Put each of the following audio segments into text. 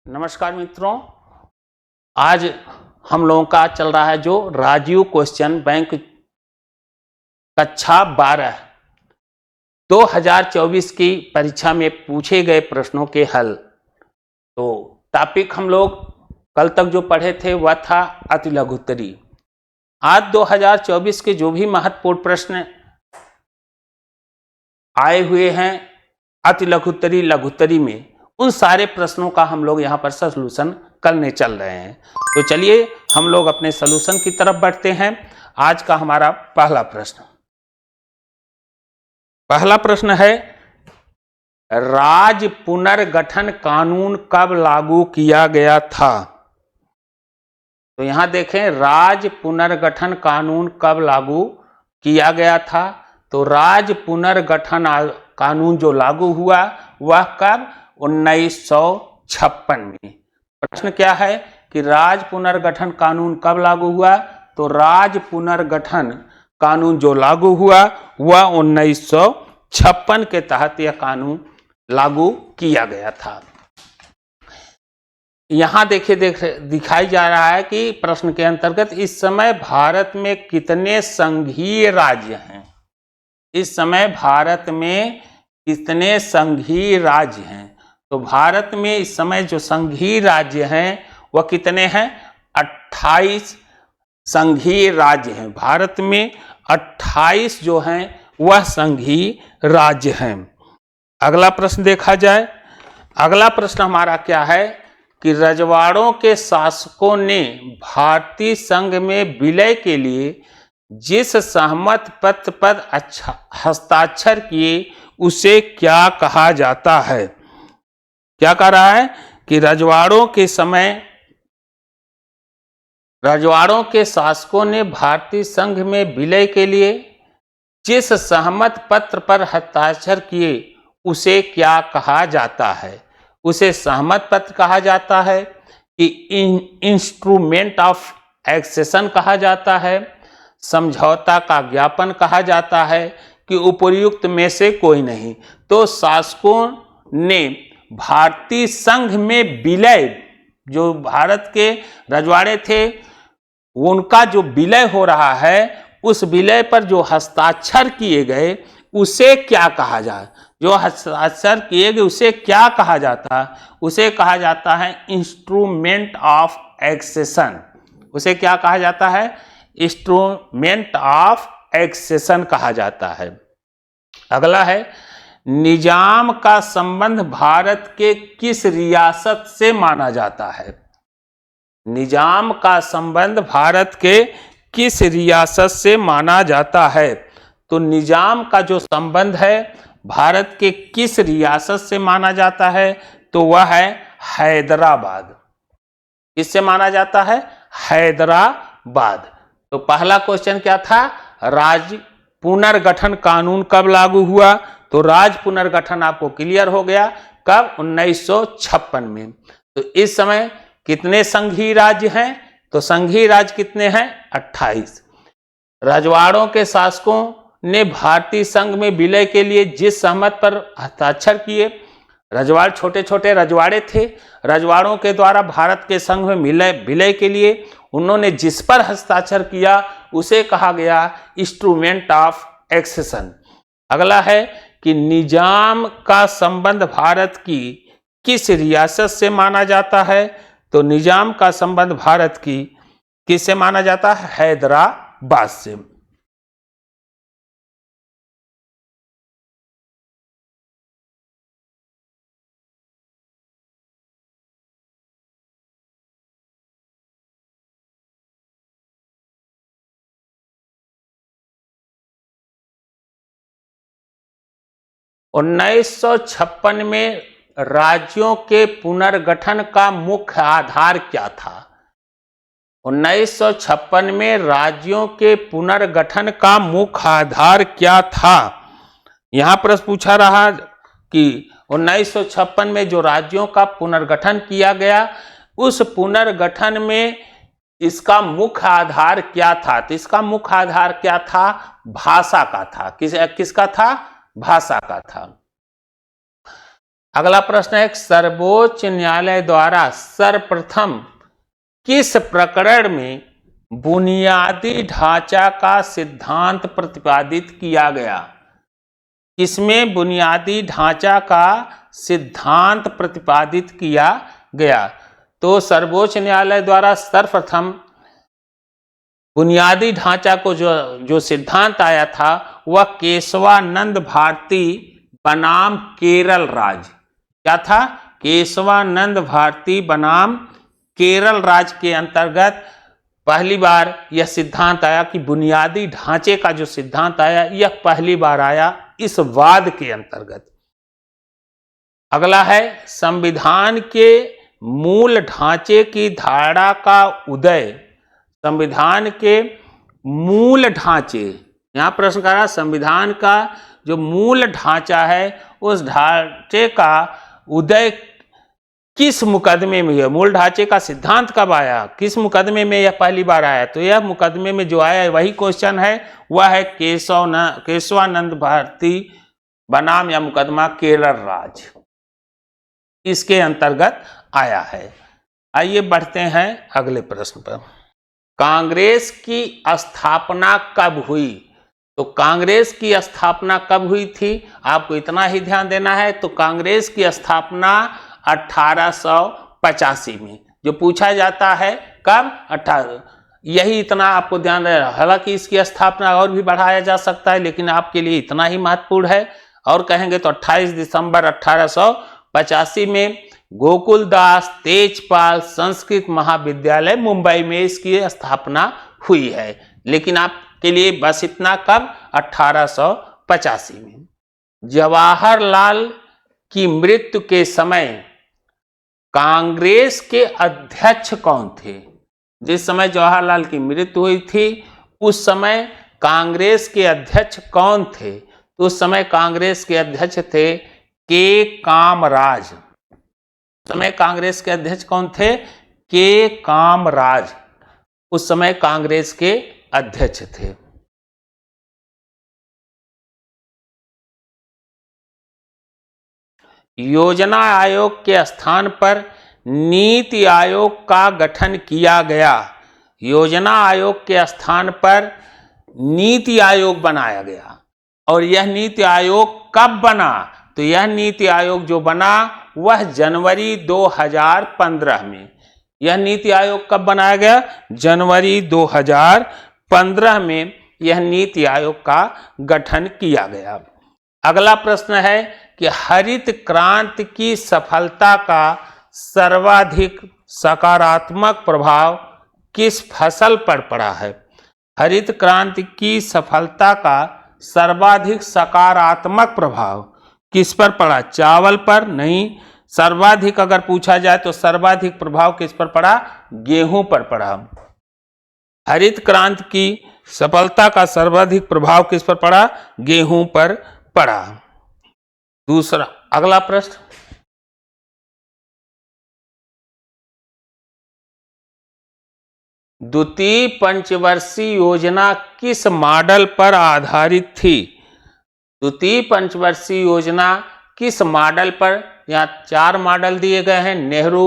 नमस्कार मित्रों, आज हम लोगों का चल रहा है जो राजीव क्वेश्चन बैंक कक्षा 12 2024 की परीक्षा में पूछे गए प्रश्नों के हल। तो टॉपिक हम लोग कल तक जो पढ़े थे वह था अति लघुत्तरी। आज 2024 के जो भी महत्वपूर्ण प्रश्न आए हुए हैं अति लघुत्तरी लघुत्तरी में, उन सारे प्रश्नों का हम लोग यहाँ पर सॉल्यूशन करने चल रहे हैं। तो चलिए हम लोग अपने सॉल्यूशन की तरफ बढ़ते हैं। आज का हमारा पहला प्रश्न है, राज्य पुनर्गठन कानून कब लागू किया गया था? तो यहां देखें, राज्य पुनर्गठन कानून कब लागू किया गया था। तो राज्य पुनर्गठन कानून जो लागू हुआ वह कब? 1956 में। प्रश्न क्या है कि राज्य पुनर्गठन कानून कब लागू हुआ? तो राज्य पुनर्गठन कानून जो लागू हुआ वह 1956 के तहत यह कानून लागू किया गया था। यहां देखिए दिखाई जा रहा है कि प्रश्न के अंतर्गत इस समय भारत में कितने संघीय राज्य हैं? इस समय भारत में कितने संघीय राज्य हैं? तो भारत में इस समय जो संघीय राज्य हैं वह कितने हैं? 28 संघीय राज्य हैं। भारत में 28 जो हैं वह संघीय राज्य हैं। अगला प्रश्न देखा जाए। अगला प्रश्न हमारा क्या है कि रजवाड़ों के शासकों ने भारतीय संघ में विलय के लिए जिस सहमत पत्र पर हस्ताक्षर किए उसे क्या कहा जाता है? क्या कह रहा है कि रजवाड़ों के शासकों ने भारतीय संघ में विलय के लिए जिस सहमत पत्र पर हस्ताक्षर किए उसे क्या कहा जाता है? उसे सहमत पत्र कहा जाता है कि इंस्ट्रूमेंट ऑफ एक्सेशन कहा जाता है, समझौता का ज्ञापन कहा जाता है कि उपर्युक्त में से कोई नहीं। तो शासकों ने भारतीय संघ में विलय, जो भारत के रजवाड़े थे उनका जो विलय हो रहा है, उस विलय पर जो हस्ताक्षर किए गए उसे क्या कहा जाए? जो हस्ताक्षर किए गए उसे क्या कहा जाता है? उसे कहा जाता है इंस्ट्रूमेंट ऑफ एक्सेशन। उसे क्या कहा जाता है? इंस्ट्रूमेंट ऑफ एक्सेशन कहा जाता है। अगला है, निजाम का संबंध भारत के किस रियासत से माना जाता है? निजाम का संबंध भारत के किस रियासत से माना जाता है? तो निजाम का जो संबंध है भारत के किस रियासत से माना जाता है? तो वह है हैदराबाद। किससे माना जाता है? हैदराबाद। तो पहला क्वेश्चन क्या था? राज्य पुनर्गठन कानून कब लागू हुआ? तो राज्य पुनर्गठन आपको क्लियर हो गया कब? 1956 में। तो इस समय कितने संघीय राज्य हैं? तो संघीय राज्य कितने हैं? 28। रजवाड़ों के शासकों ने भारतीय संघ में विलय के लिए जिस सहमत पर हस्ताक्षर किए, रजवाड़ छोटे छोटे रजवाड़े थे, रजवाड़ों के द्वारा भारत के संघ में विलय के लिए उन्होंने जिस पर हस्ताक्षर किया उसे कहा गया इंस्ट्रूमेंट ऑफ एक्सेशन। अगला है कि निजाम का संबंध भारत की किस रियासत से माना जाता है? तो निजाम का संबंध भारत की किससे माना जाता है? हैदराबाद से। उन्नीस सौ 56 में राज्यों के पुनर्गठन का मुख्य आधार क्या था? 1956 में राज्यों के पुनर्गठन का मुख्य आधार क्या था? यहां प्रश्न पूछा रहा कि 1956 में जो राज्यों का पुनर्गठन किया गया उस पुनर्गठन में इसका मुख्य आधार क्या था? तो इसका मुख्य आधार क्या था? भाषा का था। किसका था? भाषा का था। अगला प्रश्न है, सर्वोच्च न्यायालय द्वारा सर्वप्रथम किस प्रकरण में बुनियादी ढांचा का सिद्धांत प्रतिपादित किया गया? किसमें बुनियादी ढांचा का सिद्धांत प्रतिपादित किया गया? तो सर्वोच्च न्यायालय द्वारा सर्वप्रथम बुनियादी ढांचा को जो सिद्धांत आया था वह केशवानंद भारती बनाम केरल राज्य, क्या था? केशवानंद भारती बनाम केरल राज्य के अंतर्गत पहली बार यह सिद्धांत आया कि बुनियादी ढांचे का जो सिद्धांत आया यह पहली बार आया इस वाद के अंतर्गत। अगला है, संविधान के मूल ढांचे की धारणा का उदय। संविधान के मूल ढांचे, यहां प्रश्न कर रहा, संविधान का जो मूल ढांचा है उस ढांचे का उदय किस मुकदमे में हुआ? मूल ढांचे का सिद्धांत कब आया, किस मुकदमे में यह पहली बार आया? तो यह मुकदमे में जो आया है वही क्वेश्चन है, वह है केशवानंद भारती बनाम या मुकदमा केरल राज्य, इसके अंतर्गत आया है। आइए बढ़ते हैं अगले प्रश्न पर। कांग्रेस की स्थापना कब हुई? तो कांग्रेस की स्थापना कब हुई थी? आपको इतना ही ध्यान देना है। तो कांग्रेस की स्थापना 1885 में, जो पूछा जाता है कब, 18, यही इतना आपको ध्यान रहे। हालांकि इसकी स्थापना और भी बढ़ाया जा सकता है, लेकिन आपके लिए इतना ही महत्वपूर्ण है। और कहेंगे तो 28 दिसंबर 1885 में गोकुलदास तेजपाल संस्कृत महाविद्यालय मुंबई में इसकी स्थापना हुई है। लेकिन आपके लिए बस इतना, कब, 1885 में। जवाहरलाल की मृत्यु के समय कांग्रेस के अध्यक्ष कौन थे? जिस समय जवाहरलाल की मृत्यु हुई थी उस समय कांग्रेस के अध्यक्ष कौन थे? तो उस समय कांग्रेस के अध्यक्ष थे के कामराज। उस समय कांग्रेस के अध्यक्ष कौन थे? के कामराज उस समय कांग्रेस के अध्यक्ष थे। योजना आयोग के स्थान पर नीति आयोग का गठन किया गया। योजना आयोग के स्थान पर नीति आयोग बनाया गया। और यह नीति आयोग कब बना? तो यह नीति आयोग जो बना वह जनवरी 2015 में। यह नीति आयोग कब बनाया गया? जनवरी 2015 में यह नीति आयोग का गठन किया गया। अगला प्रश्न है कि हरित क्रांति की सफलता का सर्वाधिक सकारात्मक प्रभाव किस फसल पर पड़ा है? हरित क्रांति की सफलता का सर्वाधिक सकारात्मक प्रभाव किस पर पड़ा? चावल पर नहीं। सर्वाधिक अगर पूछा जाए तो सर्वाधिक प्रभाव किस पर पड़ा? गेहूं पर पड़ा। हरित क्रांति की सफलता का सर्वाधिक प्रभाव किस पर पड़ा? गेहूं पर पड़ा। दूसरा, अगला प्रश्न, द्वितीय पंचवर्षीय योजना किस मॉडल पर आधारित थी? द्वितीय पंचवर्षीय योजना किस मॉडल पर? यहाँ 4 मॉडल दिए गए हैं, Nehru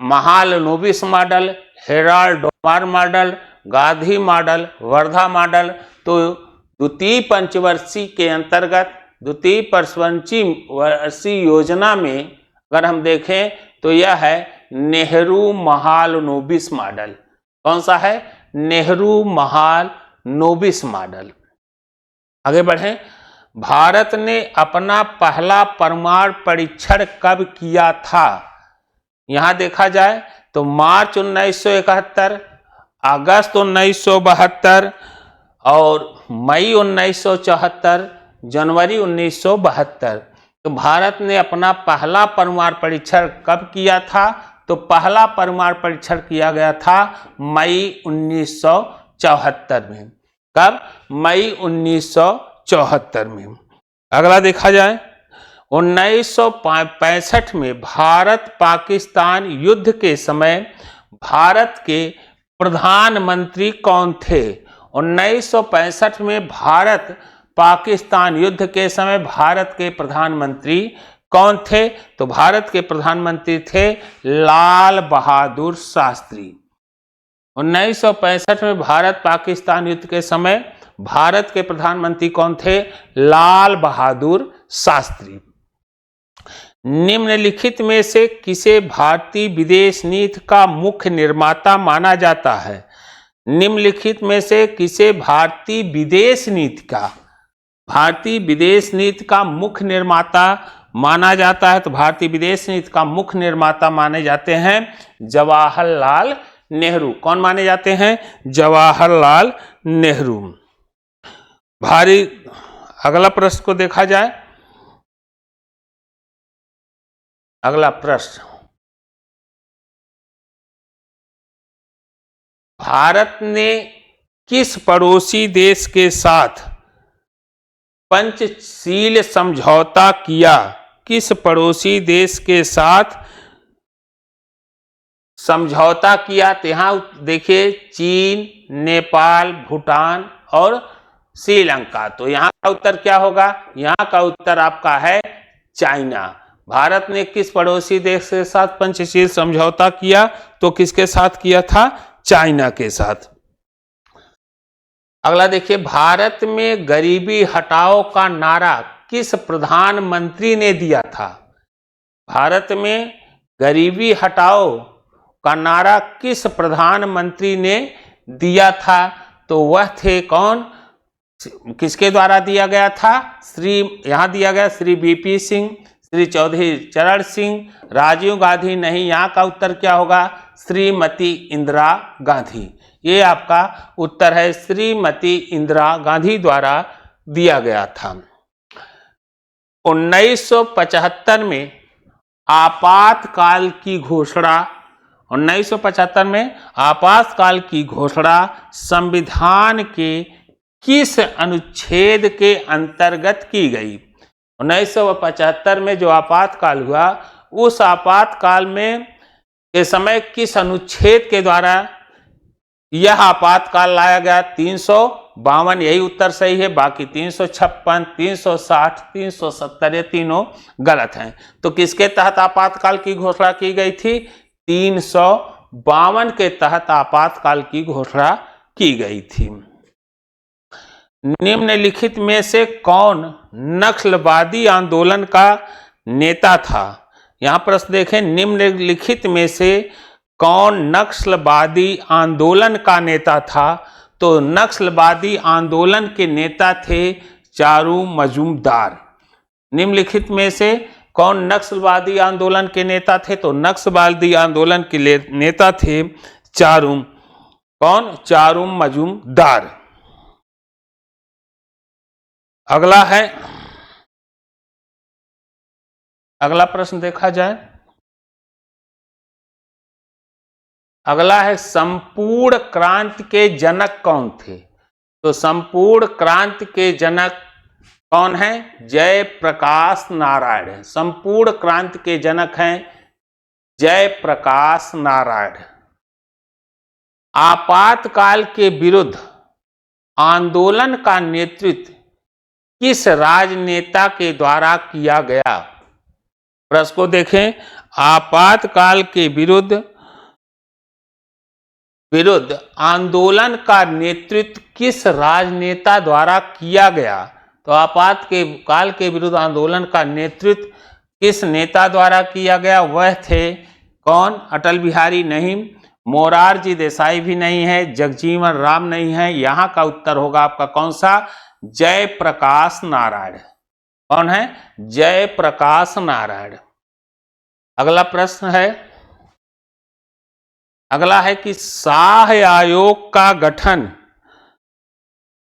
Mahalanobis model, Herald Domar model, Gandhi model, Wardha model. तो द्वितीय पंचवर्षीय के अंतर्गत द्वितीय पंचवर्षीय योजना में अगर हम देखें तो यह है नेहरू महालनोबिस मॉडल। कौन सा है? नेहरू महालनोबिस मॉडल। आगे बढ़ें। भारत ने अपना पहला परमाणु परीक्षण कब किया था? यहां देखा जाए तो मार्च 1971, अगस्त 1972 और मई 1974, जनवरी 1972। तो भारत ने अपना पहला परमाणु परीक्षण कब किया था? तो पहला परमाणु परीक्षण किया गया था मई 1974 में। कब? मई 1974 में। अगला देखा जाए 1965 में भारत पाकिस्तान युद्ध के समय भारत के प्रधानमंत्री कौन थे? 1965 में भारत पाकिस्तान युद्ध के समय भारत के प्रधानमंत्री कौन थे? तो भारत के प्रधानमंत्री थे लाल बहादुर शास्त्री। 1965 में भारत पाकिस्तान युद्ध के समय भारत के प्रधानमंत्री कौन थे? लाल बहादुर शास्त्री। निम्नलिखित में से किसे भारतीय विदेश नीति का मुख्य निर्माता माना जाता है? निम्नलिखित में से किसे भारतीय विदेश नीति का मुख्य निर्माता माना जाता है? तो भारतीय विदेश नीति का मुख्य निर्माता माने जाते हैं जवाहरलाल नेहरू। कौन माने जाते हैं? जवाहरलाल नेहरू। अगला प्रश्न को देखा जाए। अगला प्रश्न, भारत ने किस पड़ोसी देश के साथ पंचशील समझौता किया? किस पड़ोसी देश के साथ समझौता किया? तो यहां देखिए चीन, नेपाल, भूटान और श्रीलंका। तो यहां का उत्तर क्या होगा? यहां का उत्तर आपका है चाइना। भारत ने किस पड़ोसी देश के साथ पंचशील समझौता किया? तो किसके साथ किया था? चाइना के साथ। अगला देखिए, भारत में गरीबी हटाओ का नारा किस प्रधानमंत्री ने दिया था? भारत में गरीबी हटाओ का नारा किस प्रधानमंत्री ने दिया था? तो वह थे कौन? किसके द्वारा दिया गया था? यहां दिया गया श्री वीपी सिंह, श्री चौधरी चरण सिंह, राजीव गांधी नहीं। यहां का उत्तर क्या होगा? श्रीमती इंदिरा गांधी। ये आपका उत्तर है, श्रीमती इंदिरा गांधी द्वारा दिया गया था। 1975 में आपातकाल की घोषणा 1975 में आपातकाल की घोषणा संविधान के किस अनुच्छेद के अंतर्गत की गई? 1975 में जो आपातकाल हुआ, उस आपातकाल में के समय किस अनुच्छेद के द्वारा यह आपातकाल लाया गया? 352, यही उत्तर सही है। बाकी 356, 360, 370 ये तीनों गलत हैं। तो किसके तहत आपातकाल की घोषणा की गई थी? 352 के तहत आपातकाल की घोषणा की गई थी। निम्नलिखित में से कौन नक्सलवादी आंदोलन का नेता था? यहां प्रश्न देखें, निम्नलिखित में से कौन नक्सलवादी आंदोलन का नेता था? तो नक्सलवादी आंदोलन के नेता थे चारू मजूमदार। निम्नलिखित में से कौन नक्सलवादी आंदोलन के नेता थे? तो नक्सलवादी आंदोलन के नेता थे चारू मजूमदार। अगला प्रश्न देखा जाए। अगला है, संपूर्ण क्रांति के जनक कौन थे? तो संपूर्ण क्रांति के जनक कौन है? जयप्रकाश नारायण। संपूर्ण क्रांति के जनक हैं जयप्रकाश नारायण। आपातकाल के विरुद्ध आंदोलन का नेतृत्व किस राजनेता के द्वारा किया गया? प्रश्न को देखें, आपातकाल के विरुद्ध आंदोलन का नेतृत्व किस राजनेता द्वारा किया गया? तो आपातकाल के विरुद्ध आंदोलन का नेतृत्व किस नेता द्वारा किया गया? वह थे कौन? अटल बिहारी नहीं, मोरारजी देसाई भी नहीं है, जगजीवन राम नहीं है। यहां का उत्तर होगा आपका कौन सा? जयप्रकाश नारायण। कौन है? जयप्रकाश नारायण। अगला प्रश्न है, अगला है कि शाह आयोग का गठन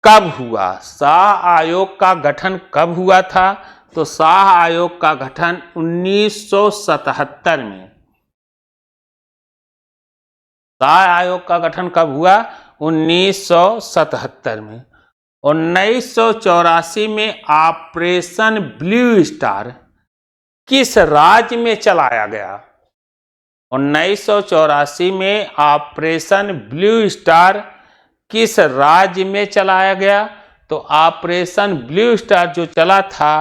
कब हुआ? शाह आयोग का गठन कब हुआ था? तो शाह आयोग का गठन 1977 में। शाह आयोग का गठन कब हुआ? 1977 में। 1984 में ऑपरेशन ब्लू स्टार किस राज्य में चलाया गया? 1984 में ऑपरेशन ब्लू स्टार किस राज्य में चलाया गया? तो ऑपरेशन ब्लू स्टार जो चला था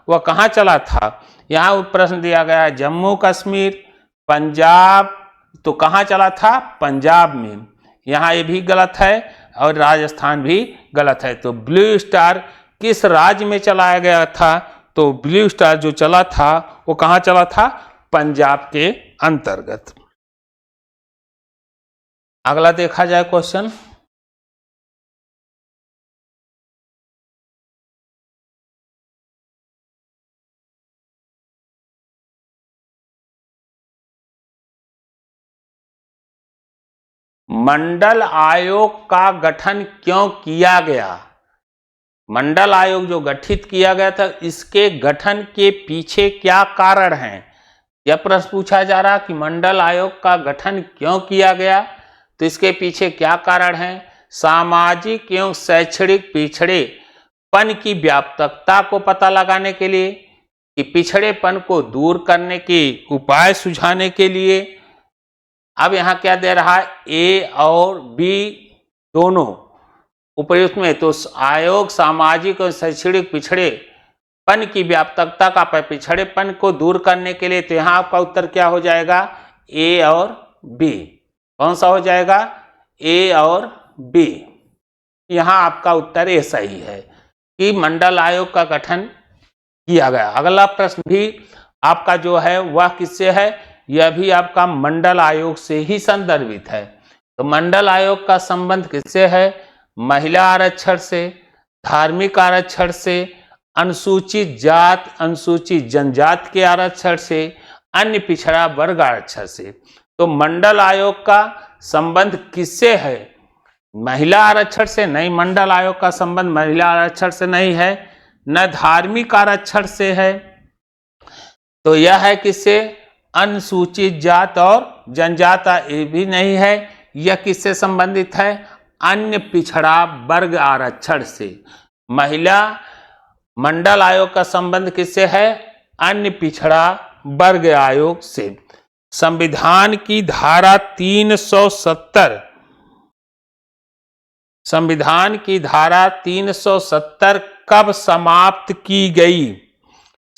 वह कहाँ चला था? यहाँ प्रश्न दिया गया है जम्मू कश्मीर, पंजाब, तो कहाँ चला था? पंजाब में। यहाँ ये भी गलत है और राजस्थान भी गलत है। तो ब्लू स्टार किस राज्य में चलाया गया था? तो ब्लू स्टार जो चला था वो कहाँ चला था? पंजाब के अंतर्गत। अगला देखा जाए क्वेश्चन। मंडल आयोग का गठन क्यों किया गया? मंडल आयोग जो गठित किया गया था, इसके गठन के पीछे क्या कारण है? यह प्रश्न पूछा जा रहा कि मंडल आयोग का गठन क्यों किया गया, तो इसके पीछे क्या कारण है? सामाजिक एवं शैक्षणिक पिछड़ेपन की व्यापकता को पता लगाने के लिए, कि पिछड़ेपन को दूर करने के उपाय सुझाने के लिए। अब यहाँ क्या दे रहा है? ए और बी दोनों उपयुक्त में। तो आयोग सामाजिक और शैक्षणिक पिछड़ेपन की व्यापकता का पिछड़ेपन को दूर करने के लिए, तो यहाँ आपका उत्तर क्या हो जाएगा? ए और बी। कौन सा हो जाएगा? ए और बी। यहाँ आपका उत्तर ए सही है कि मंडल आयोग का गठन किया गया। अगला प्रश्न भी आपका जो है वह किससे है? यह भी आपका मंडल आयोग से ही संदर्भित है। तो मंडल आयोग का संबंध किससे है? महिला आरक्षण से, धार्मिक आरक्षण से, अनुसूचित जात अनुसूचित जनजाति के आरक्षण से, अन्य पिछड़ा वर्ग आरक्षण से। तो मंडल आयोग का संबंध किससे है? महिला आरक्षण से नहीं, मंडल आयोग का संबंध महिला आरक्षण से नहीं है, न धार्मिक आरक्षण से है। तो यह है किससे? अनुसूचित जात और जनजाति, ये भी नहीं है। यह किससे संबंधित है? अन्य पिछड़ा वर्ग आरक्षण से। महिला मंडल आयोग का संबंध किससे है? अन्य पिछड़ा वर्ग आयोग से। संविधान की धारा 370, संविधान की धारा 370 कब समाप्त की गई?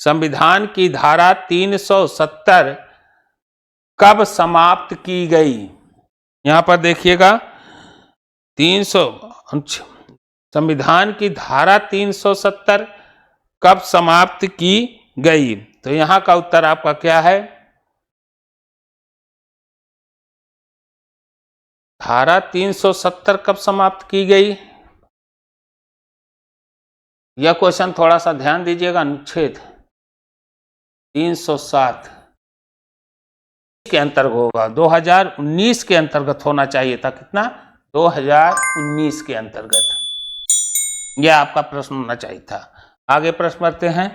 संविधान की धारा 370 कब समाप्त की गई? यहां पर देखिएगा 300, संविधान की धारा 370 कब समाप्त की गई? तो यहां का उत्तर आपका क्या है? धारा 370 कब समाप्त की गई? यह क्वेश्चन थोड़ा सा ध्यान दीजिएगा। अनुच्छेद 307 के अंतर्गत होगा, 2019 के अंतर्गत होना चाहिए था। कितना? 2019 के अंतर्गत यह आपका प्रश्न होना चाहिए था। आगे प्रश्न बढ़ते हैं।